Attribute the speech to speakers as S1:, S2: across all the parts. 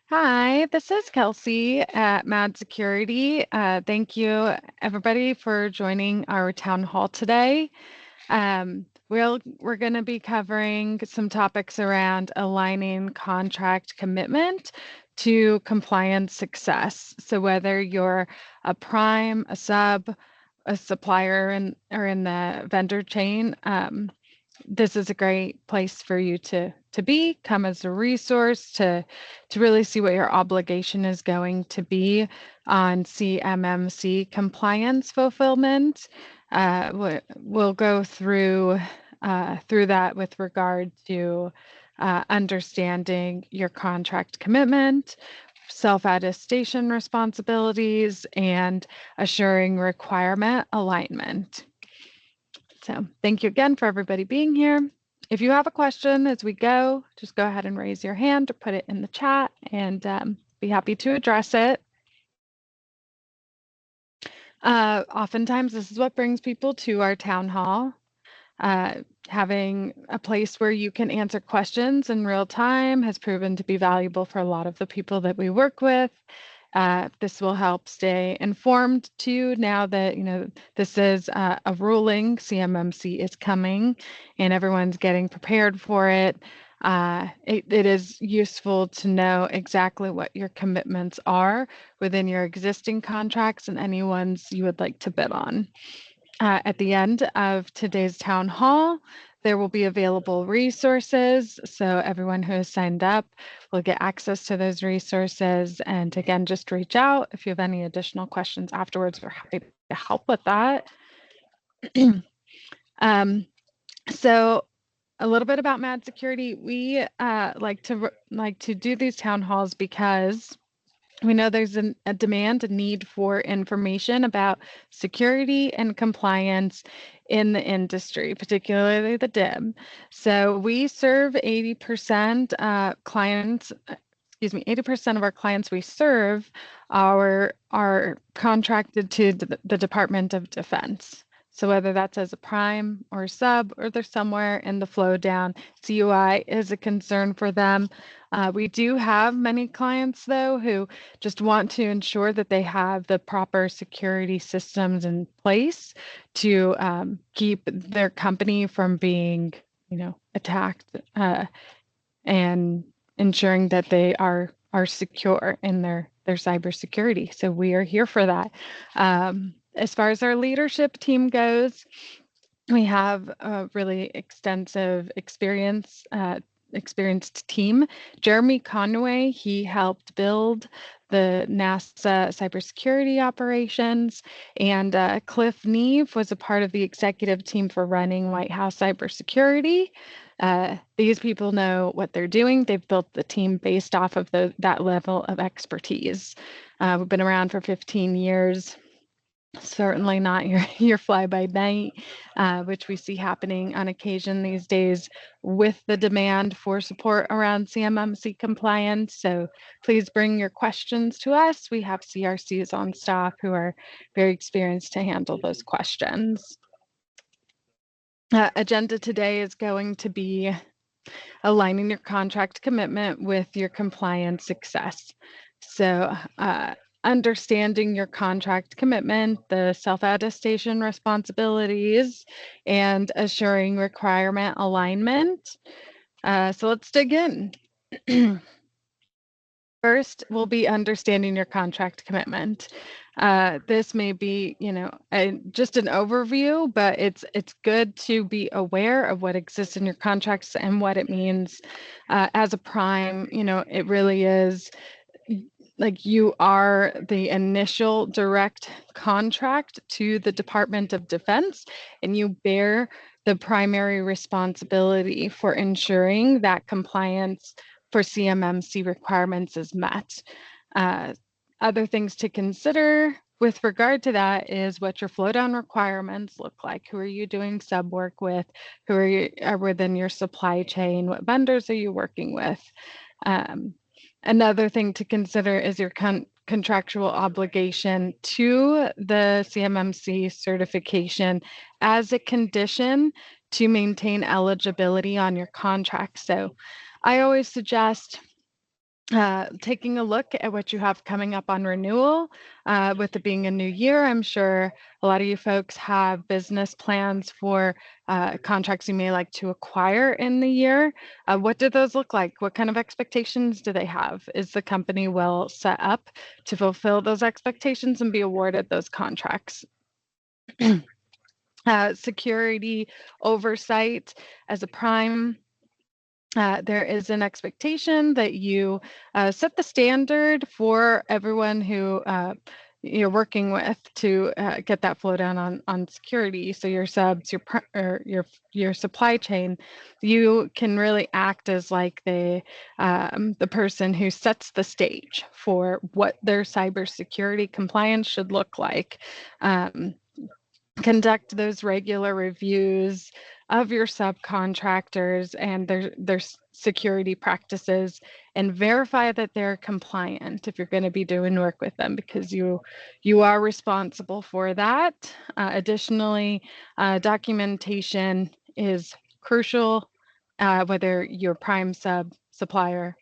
S1: Hi, this is Kelsey at Mad Security. Thank you, everybody, for joining our town hall today. We're going to be covering some topics around aligning contract commitment to compliance success. So whether you're a prime, a sub, a supplier, or in the vendor chain, this is a great place for you to be, come as a resource to really see what your obligation is going to be on CMMC compliance fulfillment. We'll go through that with regard to understanding your contract commitment, self-attestation responsibilities, and assuring requirement alignment. So thank you again for everybody being here. If you have a question as we go, just go ahead and raise your hand or put it in the chat and be happy to address it. Oftentimes, this is what brings people to our town hall. Having a place where you can answer questions in real time has proven to be valuable for a lot of the people that we work with. This will help stay informed too, now that this is a ruling. CMMC is coming and everyone's getting prepared for it. It is useful to know exactly what your commitments are within your existing contracts and any ones you would like to bid on. At the end of today's town hall, there will be available resources. So everyone who has signed up will get access to those resources. And again, just reach out if you have any additional questions afterwards. We're happy to help with that. So a little bit about Mad Security. We like to do these town halls because we know there's a demand, a need for information about security and compliance in the industry, particularly the DIB. So we serve 80% clients. 80% of our clients we serve are contracted to the Department of Defense. So whether that's as a prime or a sub, or they're somewhere in the flow down, CUI is a concern for them. We do have many clients, though, who just want to ensure that they have the proper security systems in place to keep their company from being, attacked, and ensuring that they are secure in their cybersecurity. So we are here for that. As far as our leadership team goes, we have a really extensive experienced team. Jeremy Conway, he helped build the NASA cybersecurity operations, and Cliff Neve was a part of the executive team for running White House cybersecurity. These people know what they're doing. They've built the team based off of that level of expertise. We've been around for 15 years. Certainly not your fly-by-night, which we see happening on occasion these days with the demand for support around CMMC compliance. So please bring your questions to us. We have CRCs on staff who are very experienced to handle those questions. Agenda today is going to be aligning your contract commitment with your compliance success. So understanding your contract commitment, the self-attestation responsibilities, and assuring requirement alignment. So let's dig in. First, we'll be understanding your contract commitment. This may be, just an overview, but it's good to be aware of what exists in your contracts and what it means. As a prime, it really is like you are the initial direct contract to the Department of Defense, and you bear the primary responsibility for ensuring that compliance for CMMC requirements is met. Other things to consider with regard to that is what your flow down requirements look like. Who are you doing sub work with? Who are within your supply chain? What vendors are you working with? Another thing to consider is your contractual obligation to the CMMC certification as a condition to maintain eligibility on your contract. So I always suggest taking a look at what you have coming up on renewal. With it being a new year, I'm sure a lot of you folks have business plans for contracts you may like to acquire in the year. What do those look like? What kind of expectations do they have? Is the company well set up to fulfill those expectations and be awarded those contracts? Security oversight as a prime. There is an expectation that you set the standard for everyone who you're working with to get that flow down on security. So your subs, your supply chain, you can really act as like the person who sets the stage for what their cybersecurity compliance should look like. Conduct those regular reviews of your subcontractors and their security practices, and verify that they're compliant if you're going to be doing work with them, because you are responsible for that. Additionally, documentation is crucial, whether you're prime sub supplier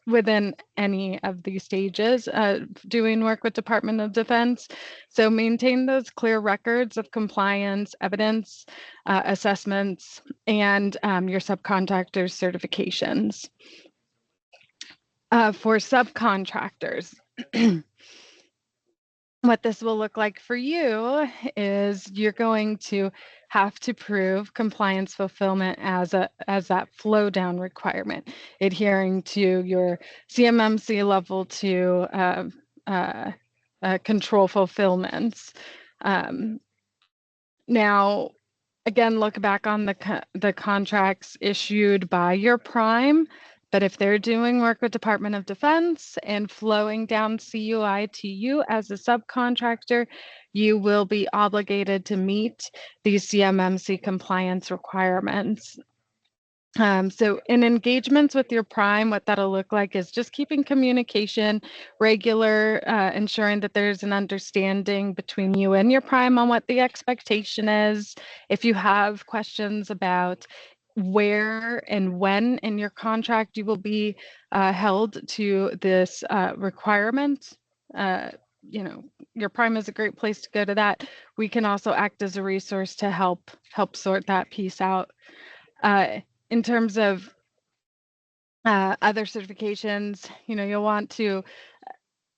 S1: within any of these stages doing work with Department of Defense. So maintain those clear records of compliance, evidence, assessments, and your subcontractors' certifications. For subcontractors, what this will look like for you is you're going to have to prove compliance fulfillment as that flow down requirement, adhering to your CMMC level 2 control fulfillments. Now, again, look back on the contracts issued by your prime. But if they're doing work with Department of Defense and flowing down CUI to you as a subcontractor, you will be obligated to meet these CMMC compliance requirements. So in engagements with your prime, what that'll look like is just keeping communication regular, ensuring that there's an understanding between you and your prime on what the expectation is. If you have questions about where and when in your contract you will be held to this requirement, your prime is a great place to go to that. We can also act as a resource to help sort that piece out. In terms of other certifications, you'll want to,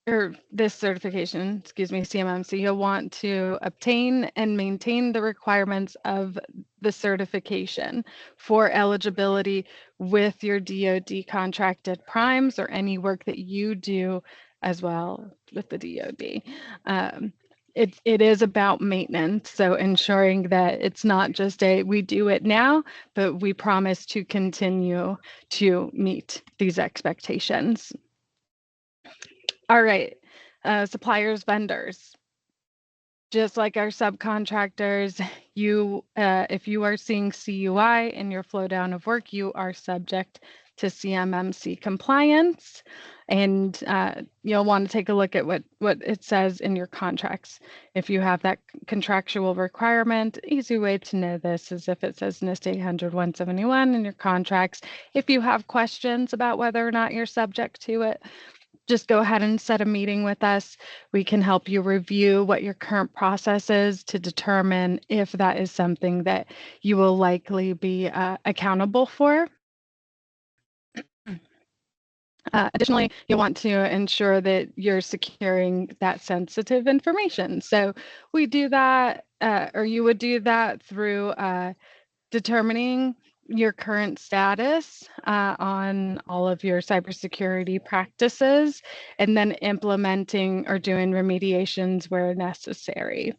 S1: or this certification, CMMC, you'll want to obtain and maintain the requirements of the certification for eligibility with your DoD contracted primes or any work that you do as well with the DoD. It is about maintenance, so ensuring that it's not just we do it now, but we promise to continue to meet these expectations. All right, suppliers, vendors. Just like our subcontractors, if you are seeing CUI in your flow down of work, you are subject to CMMC compliance, and you'll want to take a look at what it says in your contracts. If you have that contractual requirement, easy way to know this is if it says NIST 800-171 in your contracts. If you have questions about whether or not you're subject to it, just go ahead and set a meeting with us. We can help you review what your current process is to determine if that is something that you will likely be accountable for. Additionally, you'll want to ensure that you're securing that sensitive information. So we do that, or you would do that through determining your current status on all of your cybersecurity practices, and then implementing or doing remediations where necessary.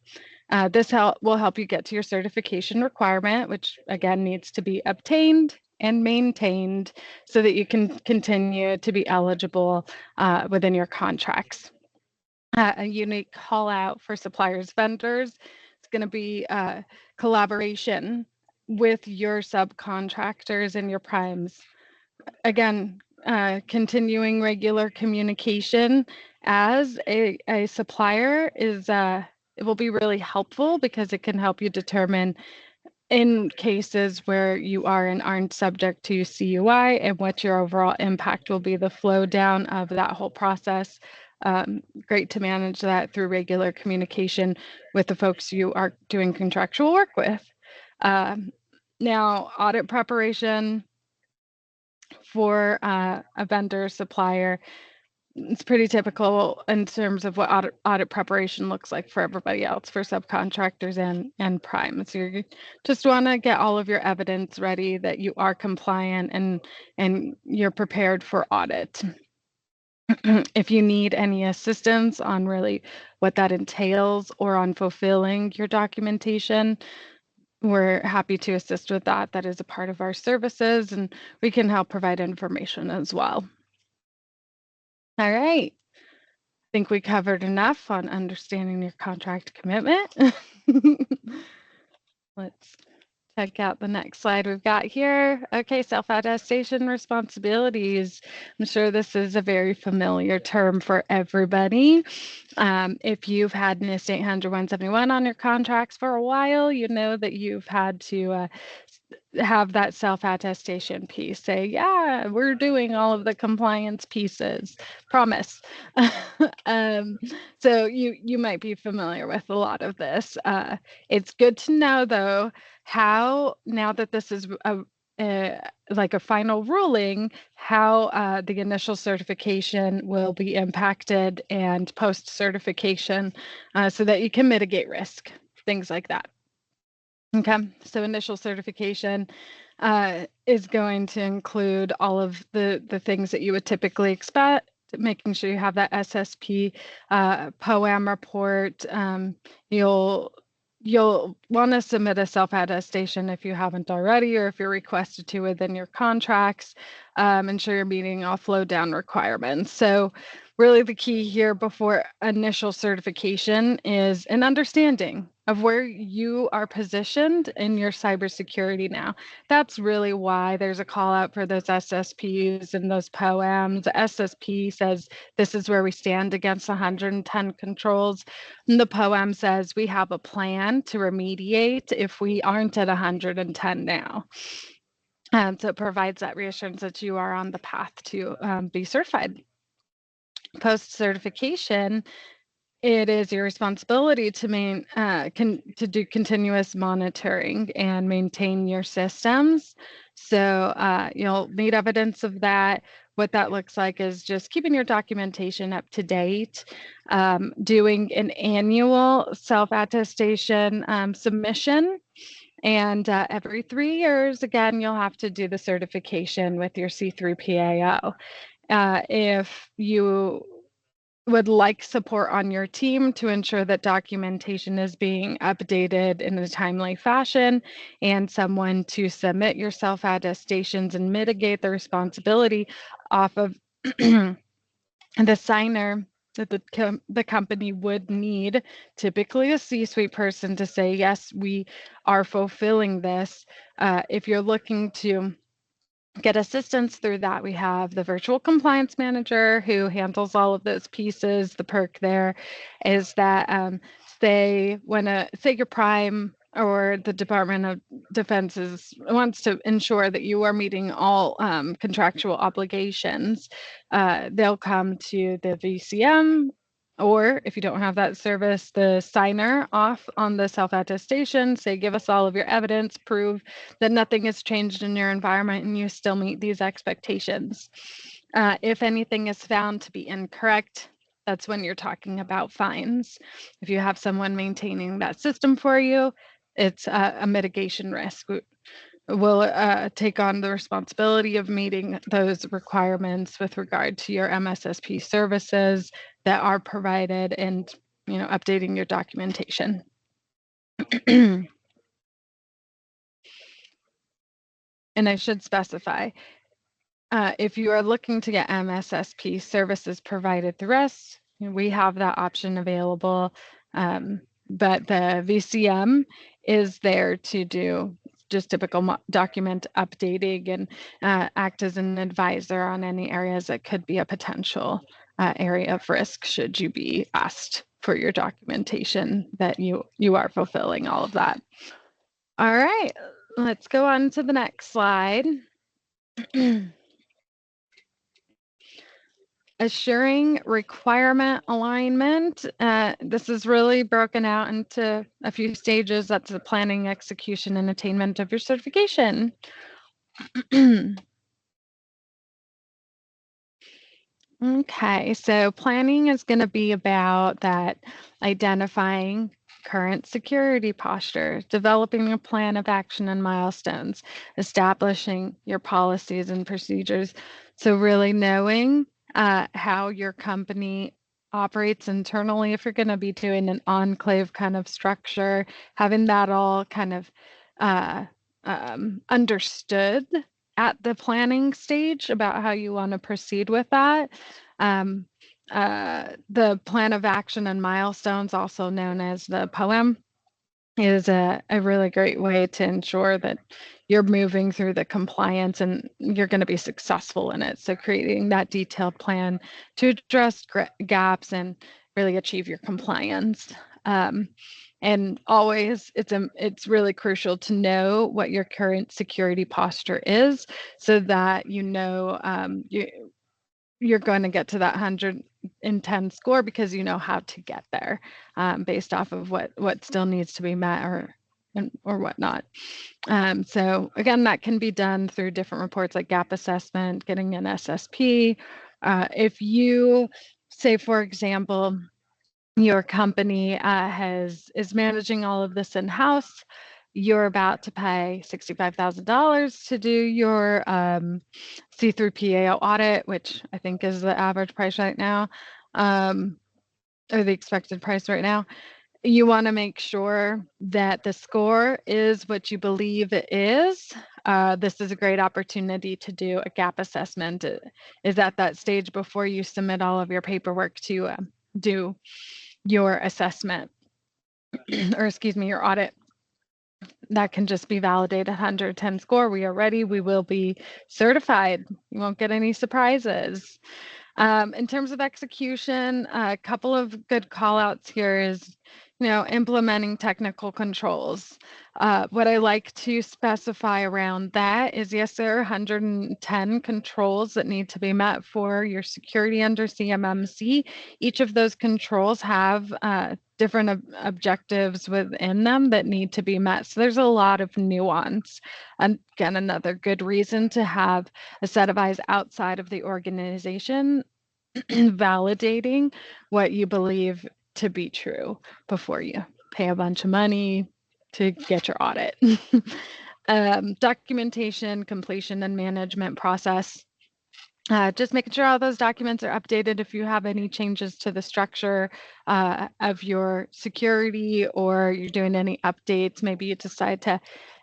S1: This will help you get to your certification requirement, which again needs to be obtained and maintained so that you can continue to be eligible within your contracts. A unique call out for suppliers, vendors, it's going to be collaboration with your subcontractors and your primes. Again, continuing regular communication as a supplier is it will be really helpful because it can help you determine in cases where you are and aren't subject to CUI, and what your overall impact will be, the flow down of that whole process. Great to manage that through regular communication with the folks you are doing contractual work with. Now, audit preparation for a vendor supplier, it's pretty typical in terms of what audit preparation looks like for everybody else, for subcontractors and prime. So you just want to get all of your evidence ready that you are compliant and you're prepared for audit. If you need any assistance on really what that entails or on fulfilling your documentation, we're happy to assist with that. That is a part of our services, and we can help provide information as well. All right. I think we covered enough on understanding your contract commitment. Let's check out the next slide we've got here. Okay, self-attestation responsibilities. I'm sure this is a very familiar term for everybody. If you've had NIST 800-171 on your contracts for a while, you know that you've had to have that self-attestation piece. Say, yeah, we're doing all of the compliance pieces. Promise. So you might be familiar with a lot of this. It's good to know, though, how, now that this is like a final ruling, how the initial certification will be impacted and post-certification, so that you can mitigate risk, things like that. Okay, so initial certification is going to include all of the things that you would typically expect, making sure you have that SSP POAM report. You'll want to submit a self-attestation if you haven't already, or if you're requested to within your contracts. Ensure you're meeting all flow down requirements. So really the key here before initial certification is an understanding of where you are positioned in your cybersecurity now. That's really why there's a call out for those SSPs and those POAMs. The SSP says this is where we stand against 110 controls. And the POAM says we have a plan to remediate if we aren't at 110 now. So it provides that reassurance that you are on the path to be certified. Post-certification, it is your responsibility to do continuous monitoring and maintain your systems. So you'll need evidence of that. What that looks like is just keeping your documentation up to date, doing an annual self-attestation submission. And every 3 years, again, you'll have to do the certification with your C3PAO. If you would like support on your team to ensure that documentation is being updated in a timely fashion, and someone to submit your self-attestations and mitigate the responsibility off of the signer that the company would need, typically a C-suite person, to say, yes, we are fulfilling this. If you're looking to get assistance through that, we have the virtual compliance manager who handles all of those pieces. The perk there is that say your prime or the Department of Defense wants to ensure that you are meeting all contractual obligations, they'll come to the VCM, or if you don't have that service, the signer off on the self-attestation, say, give us all of your evidence, prove that nothing has changed in your environment and you still meet these expectations. If anything is found to be incorrect, that's when you're talking about fines. If you have someone maintaining that system for you, it's a mitigation risk. We'll take on the responsibility of meeting those requirements with regard to your MSSP services that are provided, and updating your documentation. And I should specify, if you are looking to get MSSP services provided through us, we have that option available. But the VCM is there to do just typical document updating and act as an advisor on any areas that could be a potential area of risk should you be asked for your documentation that you are fulfilling all of that. All right, let's go on to the next slide. Assuring requirement alignment. This is really broken out into a few stages. That's the planning, execution, and attainment of your certification. Okay, so planning is going to be about that identifying current security posture, developing a plan of action and milestones, establishing your policies and procedures. So really knowing how your company operates internally, if you're going to be doing an enclave kind of structure, having that all kind of understood at the planning stage about how you want to proceed with that. The plan of action and milestones, also known as the POEM, is a really great way to ensure that you're moving through the compliance and you're going to be successful in it. So creating that detailed plan to address gaps and really achieve your compliance. And always, it's really crucial to know what your current security posture is, so that you know you're going to get to that 110 score because you know how to get there, based off of what still needs to be met or whatnot. So again, that can be done through different reports like gap assessment, getting an SSP. If you say, for example, your company is managing all of this in-house, you're about to pay $65,000 to do your C3PAO audit, which I think is the average price right now, or the expected price right now. You want to make sure that the score is what you believe it is. This is a great opportunity to do a gap assessment. It is at that stage before you submit all of your paperwork to do your assessment, or excuse me, your audit. That can just be validated 110 score. We are ready. We will be certified. You won't get any surprises. In terms of execution, a couple of good call outs here is, implementing technical controls. What I like to specify around that is, yes, there are 110 controls that need to be met for your security under CMMC. Each of those controls have different objectives within them that need to be met. So there's a lot of nuance. And again, another good reason to have a set of eyes outside of the organization validating what you believe to be true before you pay a bunch of money to get your audit. Documentation, completion, and management process. Just making sure all those documents are updated. If you have any changes to the structure of your security, or you're doing any updates, maybe you decide to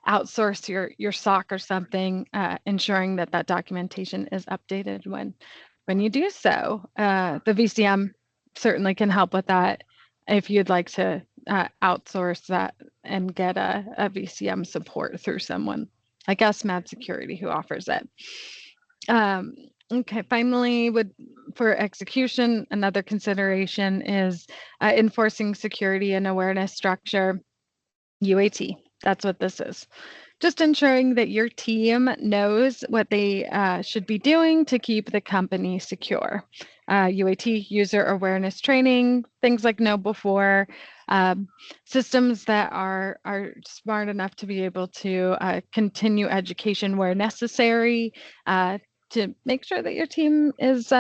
S1: outsource your SOC or something, ensuring that documentation is updated when you do so. The VCM certainly can help with that if you'd like to outsource that and get a VCM support through someone like us, Mad Security, who offers it. Okay, finally, for execution, another consideration is enforcing security and awareness structure, UAT. That's what this is. Just ensuring that your team knows what they should be doing to keep the company secure. UAT, user awareness training, things like know before, systems that are smart enough to be able to continue education where necessary, to make sure that your team is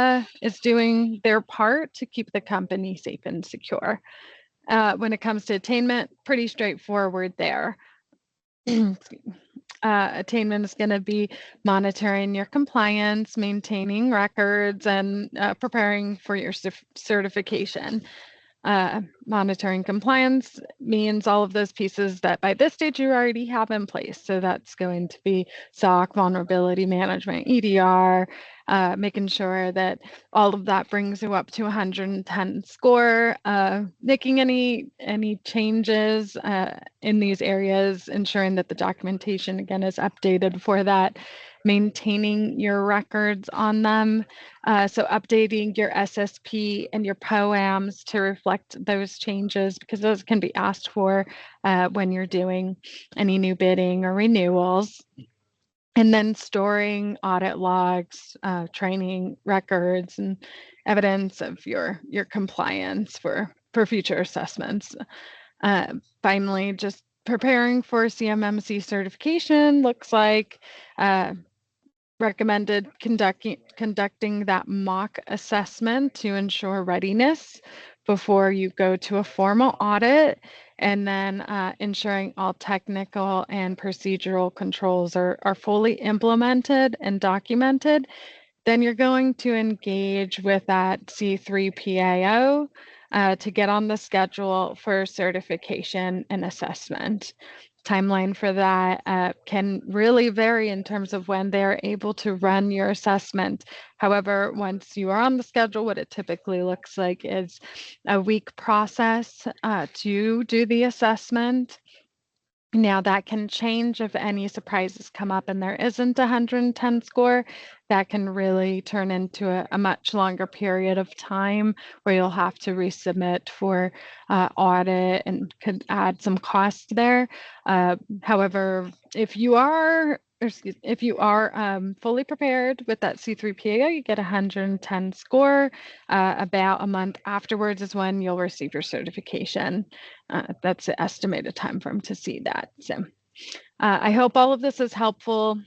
S1: doing their part to keep the company safe and secure. When it comes to attainment, pretty straightforward there. Attainment is going to be monitoring your compliance, maintaining records, and preparing for your certification. Monitoring compliance means all of those pieces that by this stage you already have in place. So that's going to be SOC, vulnerability management, EDR, making sure that all of that brings you up to 110 score, making any changes in these areas, ensuring that the documentation again is updated for that, maintaining your records on them. So updating your SSP and your POAMs to reflect those changes, because those can be asked for when you're doing any new bidding or renewals. And then storing audit logs, training records, and evidence of your compliance for future assessments. Finally, just preparing for CMMC certification looks like recommended conducting that mock assessment to ensure readiness before you go to a formal audit, and then ensuring all technical and procedural controls are fully implemented and documented. Then you're going to engage with that C3PAO to get on the schedule for certification and assessment. Timeline for that can really vary in terms of when they're able to run your assessment. However, once you are on the schedule, what it typically looks like is a week process to do the assessment. Now that can change if any surprises come up and there isn't a 110 score. That can really turn into a much longer period of time where you'll have to resubmit for audit and could add some cost there. However, if you are fully prepared with that C3PAO, you get a 110 score. About a month afterwards is when you'll receive your certification. That's the estimated time frame to see that. So I hope all of this is helpful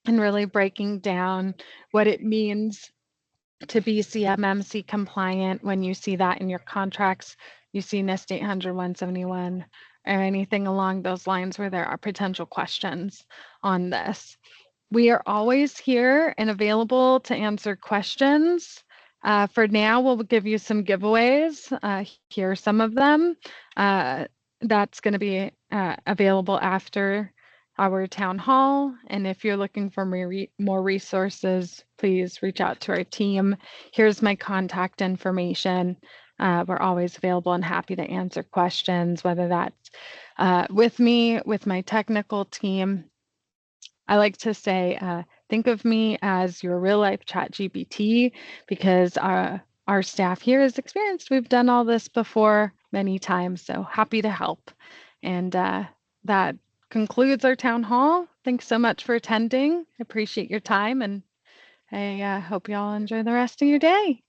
S1: in really breaking down what it means to be CMMC compliant. When you see that in your contracts, you see NIST 800-171 or anything along those lines where there are potential questions on this. We are always here and available to answer questions. For now, we'll give you some giveaways. Here are some of them. That's going to be available after our town hall. And if you're looking for more resources, please reach out to our team. Here's my contact information. We're always available and happy to answer questions, whether that's with me, with my technical team. I like to say, think of me as your real life ChatGPT, because our staff here is experienced. We've done all this before many times, so happy to help. And that concludes our town hall. Thanks so much for attending. I appreciate your time, and I hope you all enjoy the rest of your day.